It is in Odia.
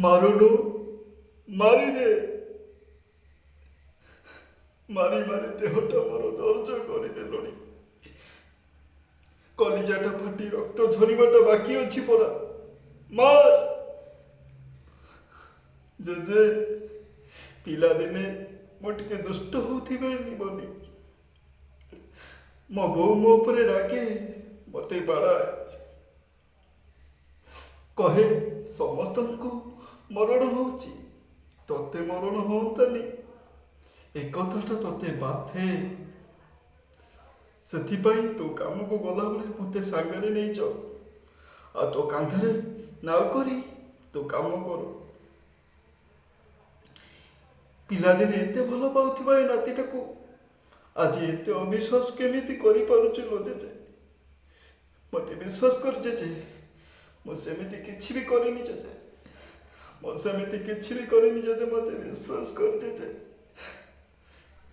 ମାରୁନୁ, ମାରିଦେ। ମାରି ମାରି ଦେହଟା ମୋର ଦର୍ଜ କରିଦେଲଣି। କଲିଜାଟା ଫାଟି ରକ୍ତ ଝରିବାଟା ବାକି ଅଛି ପରା। ମାର। ଜେଜେ, ପିଲାଦିନେ ମୁଁ ଟିକେ ଦୁଷ୍ଟ ହଉଥିବାନି ବୋଲି ମୋ ବୋଉ ମୋ ଉପରେ ରାଗେ, ମତେ ବାଡ଼ାଏ, କହେ ସମସ୍ତଙ୍କୁ ମରଣ ହଉଛି, ତତେ ମରଣ ହୁଅନ୍ତାନି। ଏ କଥାଟା ତତେ ବାଧେ। ସେଥିପାଇଁ ତୁ କାମକୁ ଗଲାବେଳେ ମତେ ସାଙ୍ଗରେ ନେଇଯାଉ, ଆଉ ତୋ କାନ୍ଧରେ ନାଉ କରି ତୁ କାମ କରୁ। ପିଲାଦିନେ ଏତେ ଭଲ ପାଉଥିବା ଏ ନାତିଟାକୁ ଆଜି ଏତେ ଅବିଶ୍ୱାସ କେମିତି କରିପାରୁଛୁ ଲୋ ଜେଜେ? ମତେ ବିଶ୍ୱାସ କର ଜେଜେ, ମୁଁ ସେମିତି କିଛି ବି କରିନି ଜେଜେ। ମୁଁ ସେମିତି କିଛି ବି କରିନି ଜେଜେ, ମତେ ବିଶ୍ୱାସ କର ଜେଜେ।